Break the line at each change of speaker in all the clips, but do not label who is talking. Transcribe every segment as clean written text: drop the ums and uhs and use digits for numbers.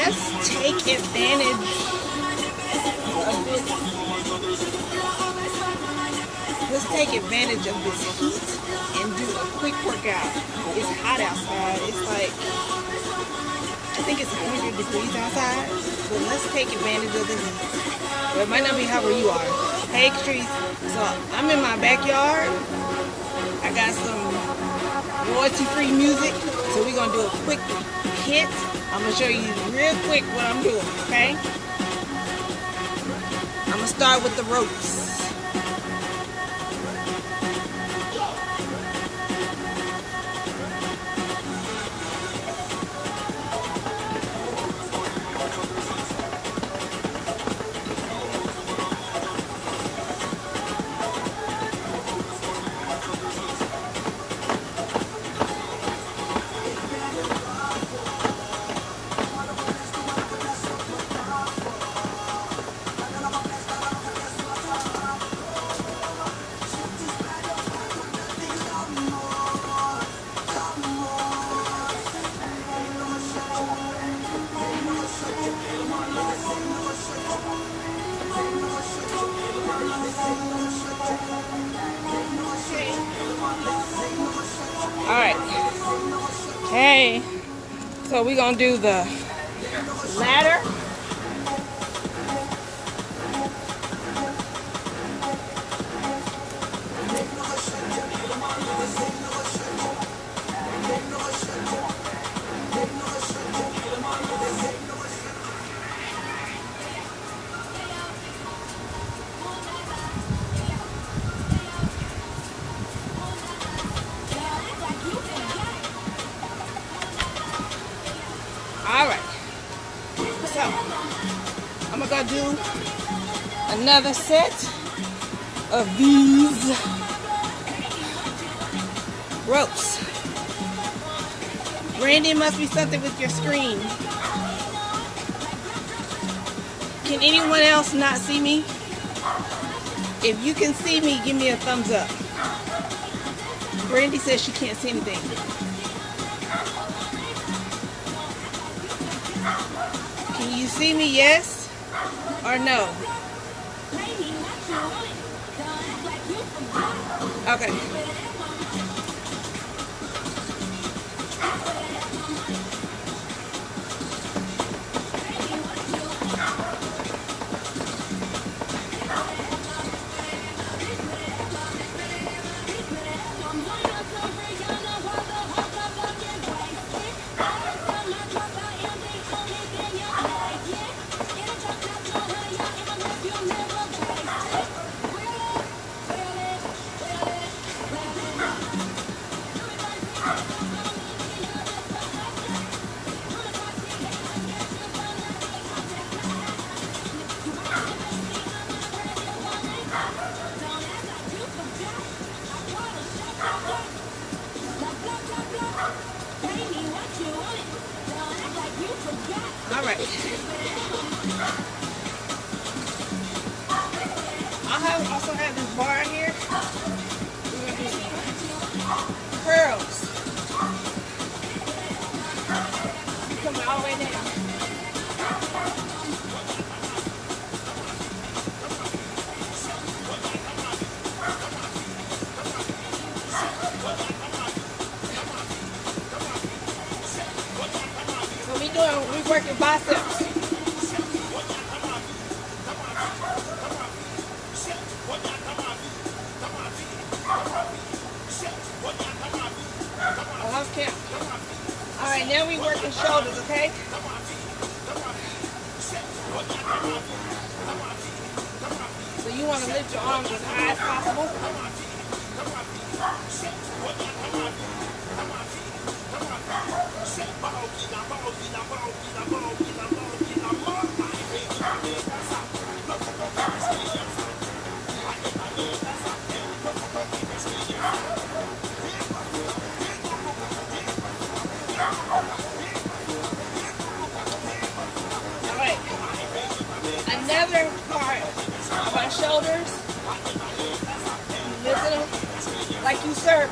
let's take advantage of this. Let's take advantage of this heat and do a quick workout. It's hot outside. It's like, I think it's 100 degrees outside. But let's take advantage of the heat. Well, it might not be hot where you are. Hey, Catrice. So I'm in my backyard. I got some royalty-free music. So we're going to do a quick HIIT. I'm going to show you real quick what I'm doing, okay? I'm going to start with the ropes. Alright, okay, so we're going to do the ladder. Alright, so I'm going to do another set of these ropes. Randy, must be something with your screen. Can anyone else not see me? If you can see me, give me a thumbs up. Randy says she can't see anything. Can you see me, yes or no? Okay. All right. I also have this bar here. We're going to do some curls. Coming all the way down. We're working biceps. I lost count. Alright, now we're working shoulders, okay? So you want to lift your arms as high as possible. Alright, another part of our shoulders, lifting them like you serve.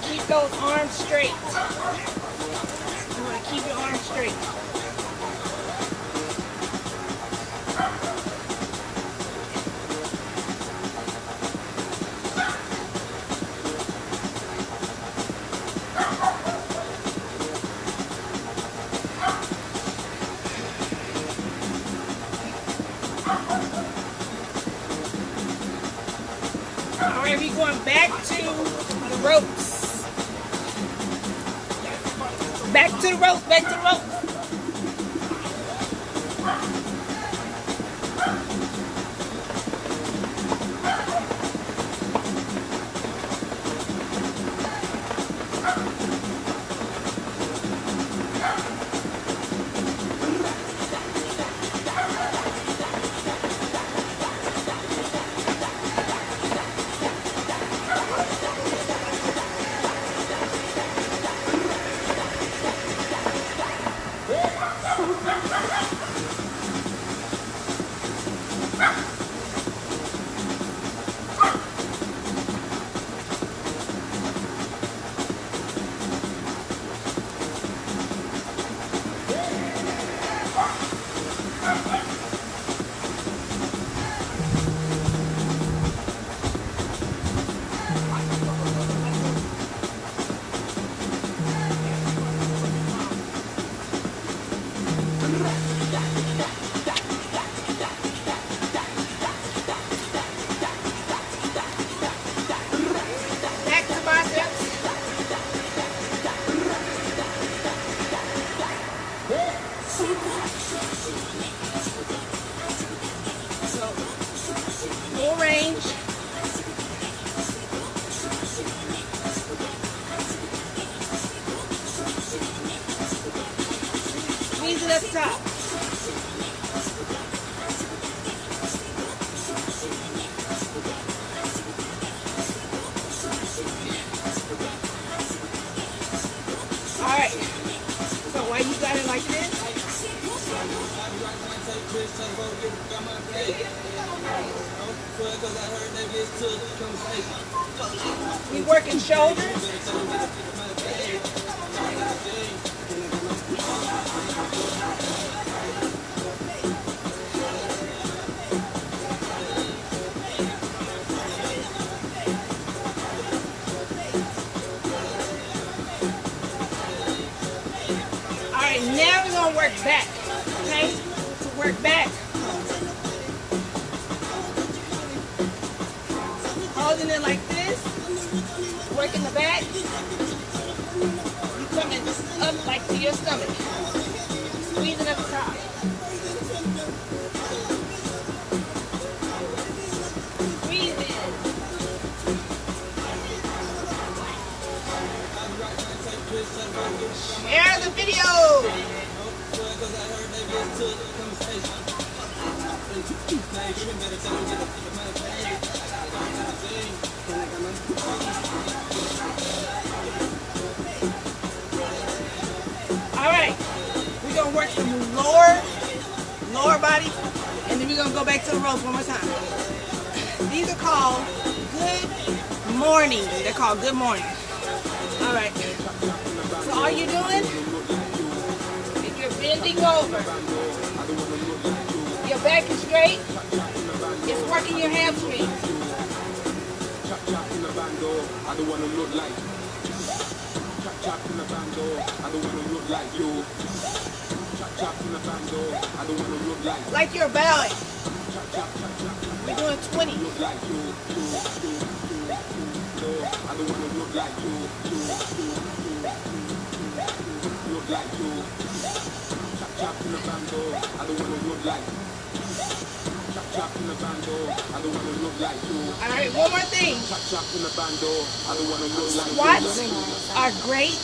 Keep those arms straight. You want to keep your arms straight. ropes. Back to the ropes, back to the ropes. Full range. Squeeze it up top. Alright. So while you got it like this, we working shoulders. Alright, now we're gonna work back. Okay? To work back. Holding it like this, working the back, you coming up like to your stomach, squeezing up the top. Squeeze it. Share the video. Alright, we're going to work some lower body, and then we're going to go back to the ropes one more time. These are called good morning. They're called good morning. Alright, so all you're doing is you're bending over. Your back is straight. It's working your hamstrings. I don't want to look like chop in the bando. I don't want to look like you. Chop in the bando. I don't want to look like you're bowing. We're doing 20. Look like you. I don't want to look like you. Look like you. Chop in the bando. I don't want to look like. Chop in the bando. I don't want to look like you. All right, one more thing. Chop in the bando. I don't want to look like you. Squats are great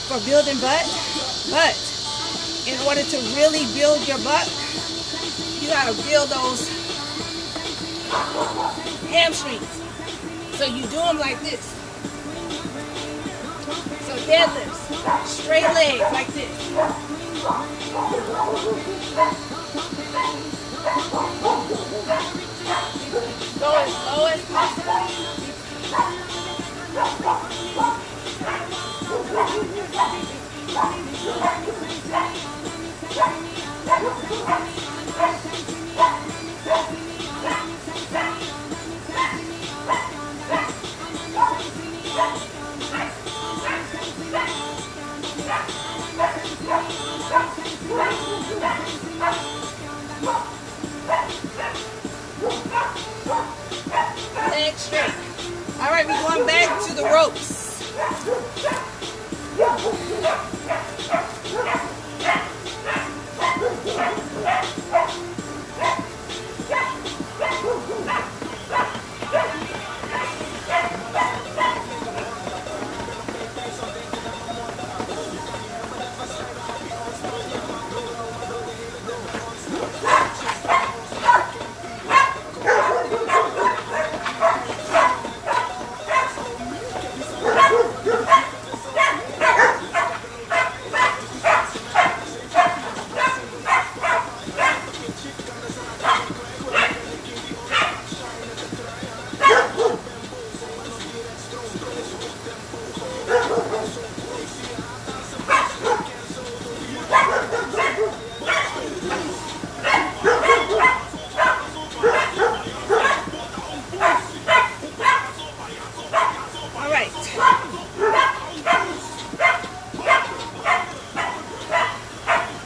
for building butt, but in order to really build your butt, you gotta build those hamstrings. So you do them like this. So deadlifts, straight legs like this. Go as low as possible. Legs straight. All right, we're going back to the ropes.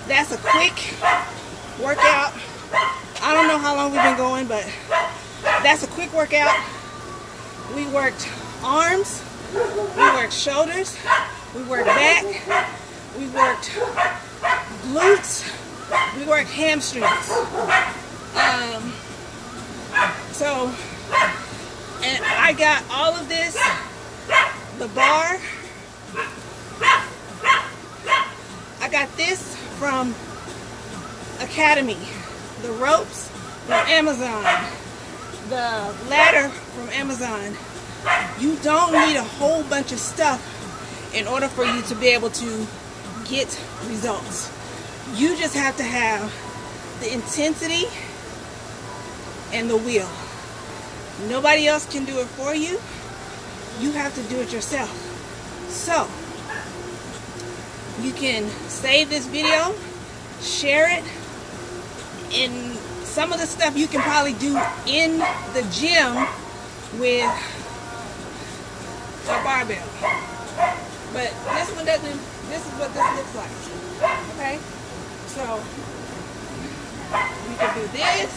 That's a quick workout. I don't know how long we've been going, but that's a quick workout. We worked arms, we worked shoulders, we worked back, we worked glutes, we worked hamstrings. And I got all of this, the bar, I got this from Academy, the ropes from Amazon, the ladder from Amazon. You don't need a whole bunch of stuff in order for you to be able to get results. You just have to have the intensity and the will. Nobody else can do it for you. You have to do it yourself. So, you can save this video, share it, and some of the stuff you can probably do in the gym with a barbell. But this one doesn't, this is what this looks like. Okay? So, you can do this.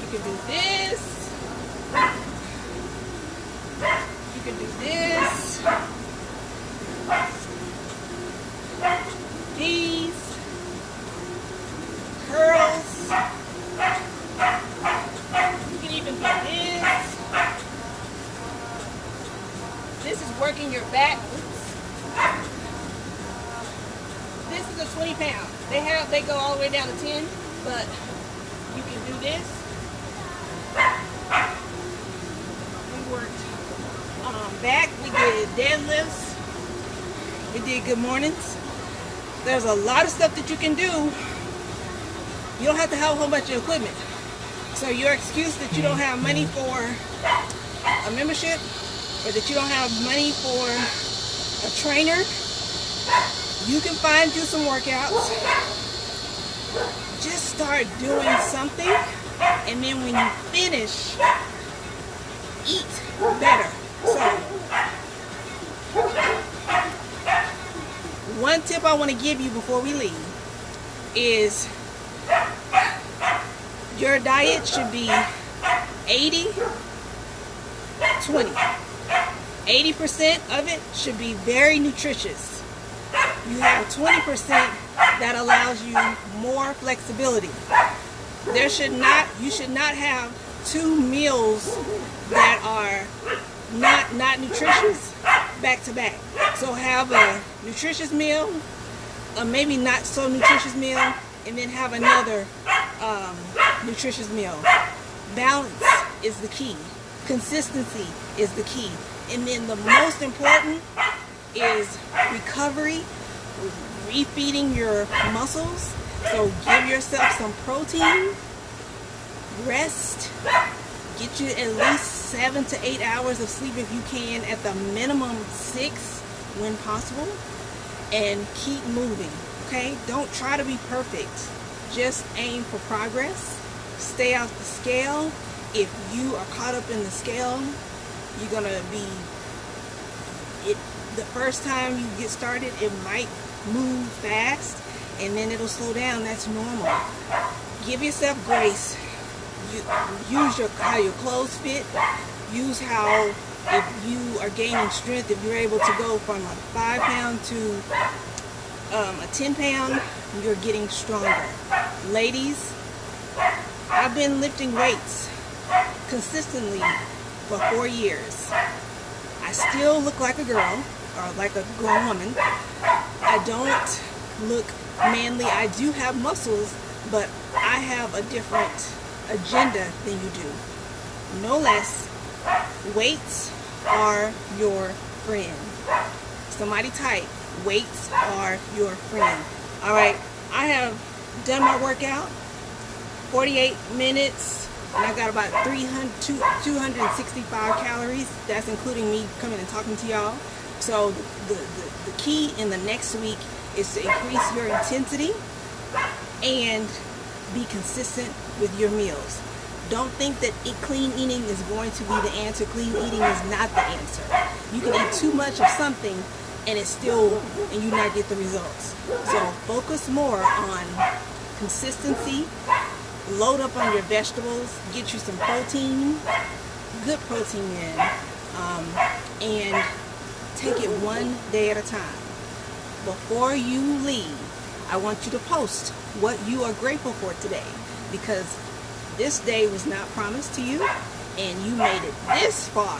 You can do this. You can do this. These curls. You can even do this. This is working your back. This is a 20 pound. They go all the way down to 10, but you can do this. We worked back. We did deadlifts. We did good mornings. There's a lot of stuff that you can do. You don't have to have a whole bunch of equipment. So your excuse that you don't have money for a membership, or that you don't have money for a trainer, you can find you some workouts. Just start doing something, and then when you finish, eat better. So, one tip I want to give you before we leave is your diet should be 80-20. 80% of it should be very nutritious. You have 20% that allows you more flexibility. You should not have 2 meals that are not nutritious back to back. So have a nutritious meal, a maybe not so nutritious meal, and then have another nutritious meal. Balance is the key. Consistency is the key. And then the most important is recovery, refeeding your muscles. So give yourself some protein, rest, get you at least 7 to 8 hours of sleep if you can, at the minimum 6 when possible, and keep moving. Okay? Don't try to be perfect. Just aim for progress. Stay off the scale. If you are caught up in the scale, you're gonna be, the first time you get started, it might move fast and then it'll slow down. That's normal. Give yourself grace. Use how your clothes fit. use how if you are gaining strength, if you're able to go from a 5-pound to a 10-pound, you're getting stronger. Ladies, I've been lifting weights consistently for 4 years. I still look like a girl, or like a grown woman. I don't look manly. I do have muscles, but I have a different agenda than you do. No less, weights are your friend. Somebody type, weights are your friend. Alright, I have done my workout, 48 minutes, and I got about 265 calories. That's including me coming and talking to y'all. So the key in the next week is to increase your intensity and be consistent with your meals. Don't think that clean eating is going to be the answer. Clean eating is not the answer. You can eat too much of something and you not get the results. So focus more on consistency. Load up on your vegetables. Get you some protein, good protein in, and take it one day at a time. Before you leave, I want you to post what you are grateful for today, because this day was not promised to you, and you made it this far.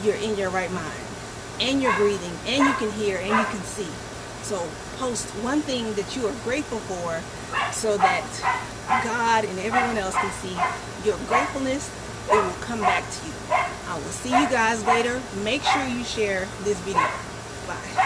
You're in your right mind, and you're breathing, and you can hear, and you can see. So post one thing that you are grateful for, so that God and everyone else can see your gratefulness. It will come back to you. I will see you guys later. Make sure you share this video. Bye.